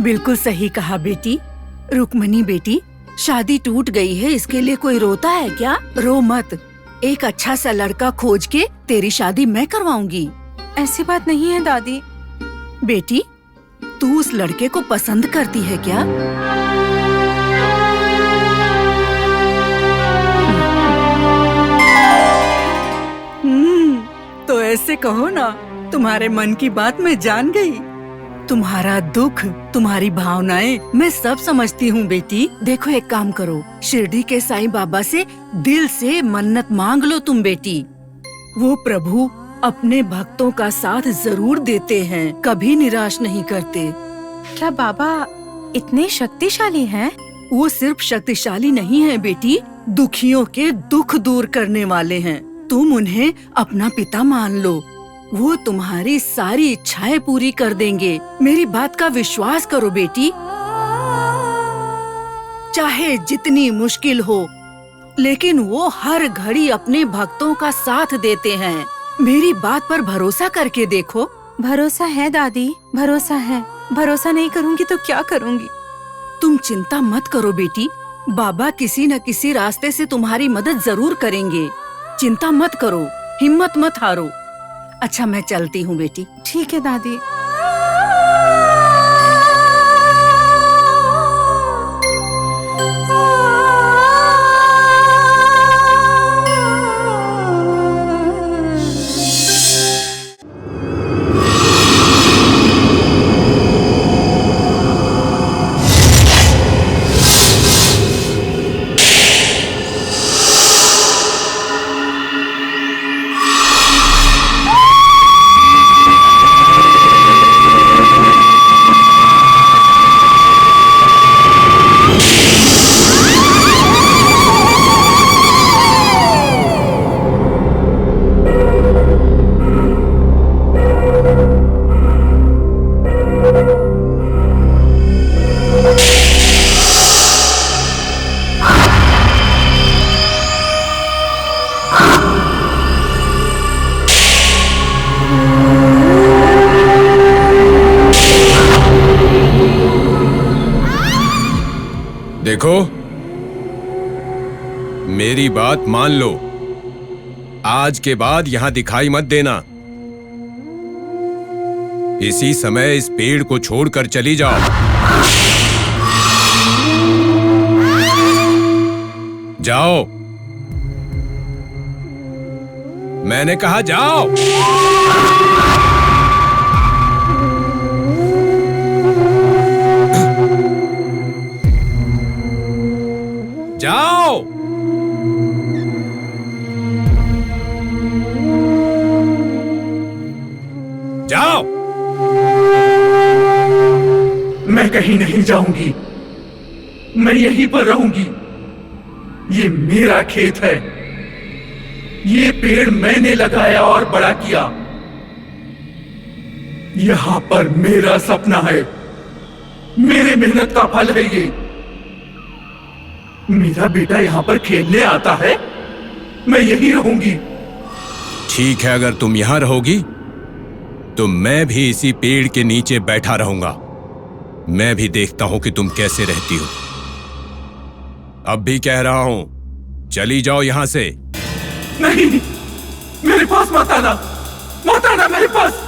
बिल्कुल सही कहा बेटी। रुक्मणी बेटी, शादी टूट गई है, इसके लिए कोई रोता है क्या? रो मत। एक अच्छा सा लड़का खोज के तेरी शादी मैं करवाऊंगी। ऐसी बात नहीं है दादी। बेटी, तू उस लड़के को पसंद करती है क्या? तो ऐसे कहो ना, तुम्हारे मन की बात मैं जान गई। तुम्हारा दुख, तुम्हारी भावनाएं मैं सब समझती हूँ बेटी। देखो, एक काम करो, शिरडी के साईं बाबा से दिल से मन्नत मांग लो तुम बेटी। वो प्रभु अपने भक्तों का साथ जरूर देते हैं, कभी निराश नहीं करते। क्या बाबा इतने शक्तिशाली हैं? वो सिर्फ शक्तिशाली नहीं है बेटी, दुखियों के दुख दूर करने वाले हैं। तुम उन्हें अपना पिता मान लो, वो तुम्हारी सारी इच्छाएं पूरी कर देंगे। मेरी बात का विश्वास करो बेटी। चाहे जितनी मुश्किल हो, लेकिन वो हर घड़ी अपने भक्तों का साथ देते हैं। मेरी बात पर भरोसा करके देखो। भरोसा है दादी, भरोसा है। भरोसा नहीं करूँगी तो क्या करूँगी? तुम चिंता मत करो बेटी, बाबा किसी न किसी रास्ते से तुम्हारी मदद जरूर करेंगे। चिंता मत करो, हिम्मत मत हारो। अच्छा, मैं चलती हूँ बेटी। ठीक है दादी। देखो, मेरी बात मान लो। आज के बाद यहां दिखाई मत देना। इसी समय इस पेड़ को छोड़कर चली जाओ। जाओ, मैंने कहा जाओ। जाओ। जाओ। मैं कहीं नहीं जाऊंगी, मैं यहीं पर रहूंगी। ये मेरा खेत है, ये पेड़ मैंने लगाया और बड़ा किया। यहां पर मेरा सपना है, मेरे मेहनत का फल है ये। मेरा बेटा यहाँ पर खेलने आता है, मैं यहीं रहूंगी। ठीक है, अगर तुम यहां रहोगी तो मैं भी इसी पेड़ के नीचे बैठा रहूंगा। मैं भी देखता हूं कि तुम कैसे रहती हो। अब भी कह रहा हूं, चली जाओ यहां से। नहीं, मेरे पास मत आना, मत आना मेरे पास।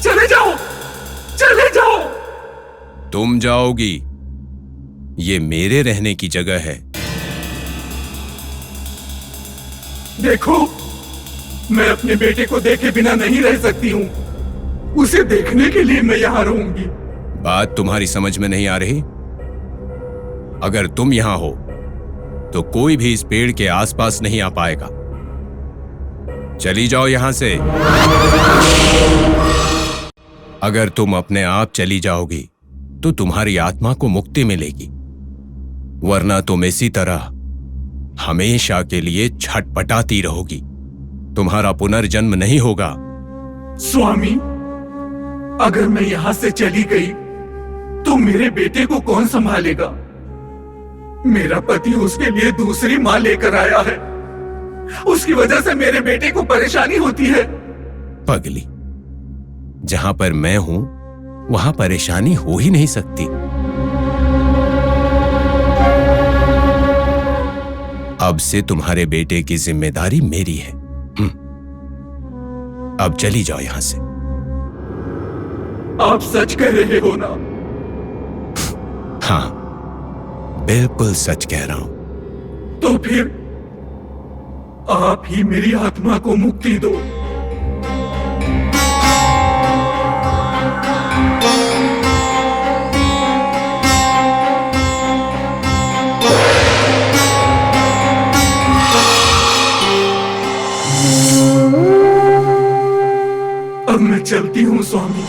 चले जाओ, चले जाओ। तुम जाओगी, ये मेरे रहने की जगह है। देखो, मैं अपने बेटे को देखे बिना नहीं रह सकती हूँ। उसे देखने के लिए मैं यहाँ रहूंगी। बात तुम्हारी समझ में नहीं आ रही? अगर तुम यहां हो तो कोई भी इस पेड़ के आसपास नहीं आ पाएगा। चली जाओ यहां से। अगर तुम अपने आप चली जाओगी तो तुम्हारी आत्मा को मुक्ति मिलेगी, वरना तुम इसी तरह हमेशा के लिए छटपटाती रहोगी। तुम्हारा पुनर्जन्म नहीं होगा। स्वामी, अगर मैं यहां से चली गई तो मेरे बेटे को कौन संभालेगा? मेरा पति उसके लिए दूसरी मां लेकर आया है। उसकी वजह से मेरे बेटे को परेशानी होती है। पगली, जहां पर मैं हूं वहां परेशानी हो ही नहीं सकती। अब से तुम्हारे बेटे की जिम्मेदारी मेरी है। अब चली जाओ यहां से। आप सच कह रहे हो ना? हाँ, बिल्कुल सच कह रहा हूं। तो फिर आप ही मेरी आत्मा को मुक्ति दो। अब मैं चलती हूँ स्वामी।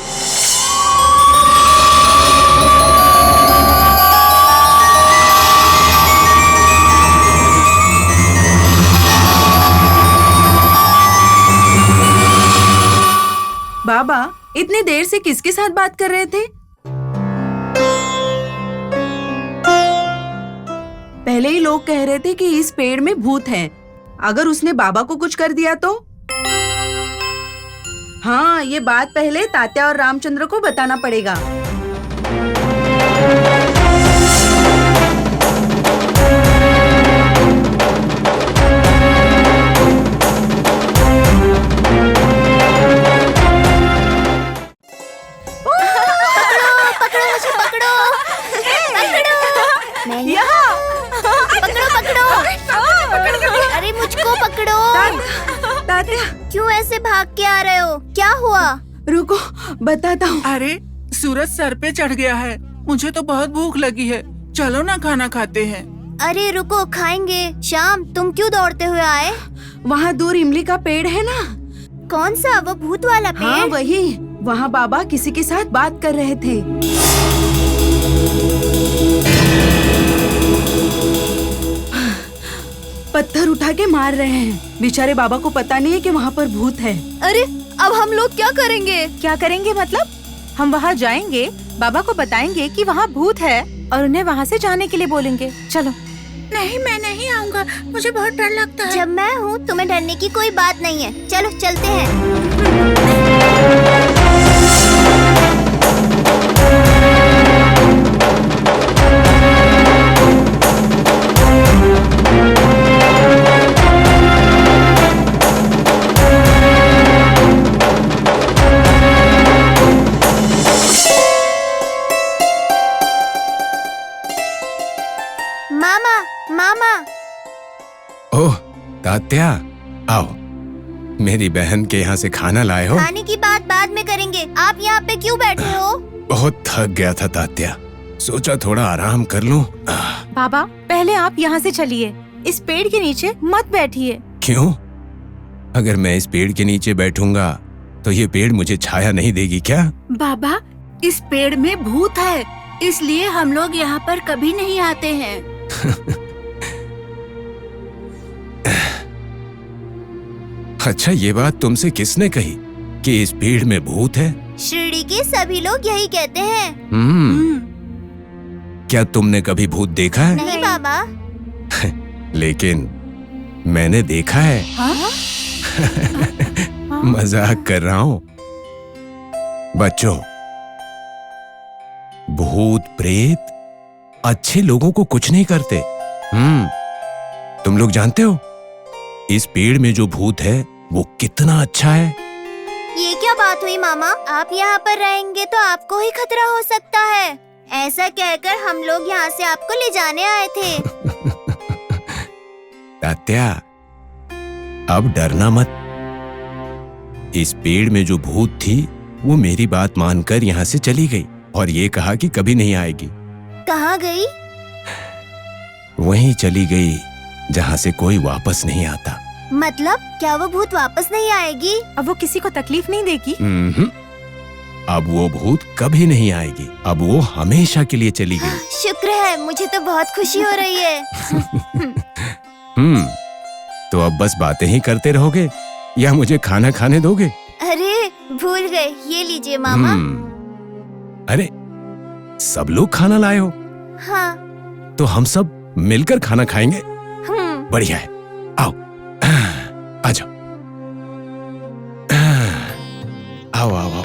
बाबा, इतनी देर से किसके साथ बात कर रहे थे? पहले ही लोग कह रहे थे कि इस पेड़ में भूत है। अगर उसने बाबा को कुछ कर दिया तो? हाँ, ये बात पहले तात्या और रामचंद्र को बताना पड़ेगा। अरे मुझको पकड़ो। तात्या, क्यों ऐसे भाग के आ रहे हो? क्या हुआ? रुको, बताता हूँ। अरे सूरज सर पे चढ़ गया है। मुझे तो बहुत भूख लगी है। चलो ना खाना खाते हैं। अरे रुको, खाएंगे। श्याम, तुम क्यों दौड़ते हुए आए? वहाँ दूर इमली का पेड़ है ना? कौन सा? वो भूत वाला पेड़? हाँ वही। वहाँ बाबा किसी के साथ बात कर रहे थे। पत्थर उठा के मार रहे हैं। बेचारे बाबा को पता नहीं है कि वहाँ पर भूत है। अरे अब हम लोग क्या करेंगे? क्या करेंगे मतलब? हम वहाँ जाएंगे, बाबा को बताएंगे कि वहाँ भूत है और उन्हें वहाँ से जाने के लिए बोलेंगे। चलो। नहीं, मैं नहीं आऊँगा। मुझे बहुत डर लगता है। जब मैं हूँ तुम्हें डरने की कोई बात नहीं है। चलो चलते हैं। मामा, मामा। ओह तात्या, आओ। मेरी बहन के यहाँ से खाना लाए हो? खाने की बात बाद में करेंगे। आप यहाँ पे क्यों बैठे हो? बहुत थक गया था तात्या, सोचा थोड़ा आराम कर लूं। बाबा, पहले आप यहाँ से चलिए। इस पेड़ के नीचे मत बैठिए। क्यों? अगर मैं इस पेड़ के नीचे बैठूंगा तो ये पेड़ मुझे छाया नहीं देगी क्या? बाबा, इस पेड़ में भूत है, इसलिए हम लोग यहाँ पर कभी नहीं आते हैं। अच्छा, ये बात तुमसे किसने कही कि इस पेड़ में भूत है? शिरडी के सभी लोग यही कहते हैं। क्या तुमने कभी भूत देखा है? नहीं बाबा। लेकिन मैंने देखा है। मजाक कर रहा हूँ बच्चों। भूत प्रेत अच्छे लोगों को कुछ नहीं करते। तुम लोग जानते हो इस पेड़ में जो भूत है वो कितना अच्छा है। ये क्या बात हुई मामा? आप यहाँ पर रहेंगे तो आपको ही खतरा हो सकता है। ऐसा कहकर हम लोग यहाँ से आपको ले जाने आए थे। तात्या, अब डरना मत। इस पेड़ में जो भूत थी वो मेरी बात मानकर यहाँ से चली गई और ये कहा कि कभी नहीं आएगी। कहाँ गई? वहीं चली गई जहाँ से कोई वापस नहीं आता। मतलब क्या वो भूत वापस नहीं आएगी? अब वो किसी को तकलीफ नहीं देगी? अब वो भूत कभी नहीं आएगी। अब वो हमेशा के लिए चली गई। शुक्र है, मुझे तो बहुत खुशी हो रही है। तो अब बस बातें ही करते रहोगे या मुझे खाना खाने दोगे? अरे भूल गए, ये लीजिए मामा। अरे सब लोग खाना लाए हो? हाँ। तो हम सब मिलकर खाना खाएंगे। बढ़िया है, आओ आ जाओ। आओ आओ आओ।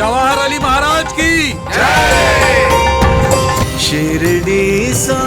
जवाहर अली महाराज की शिरडी सा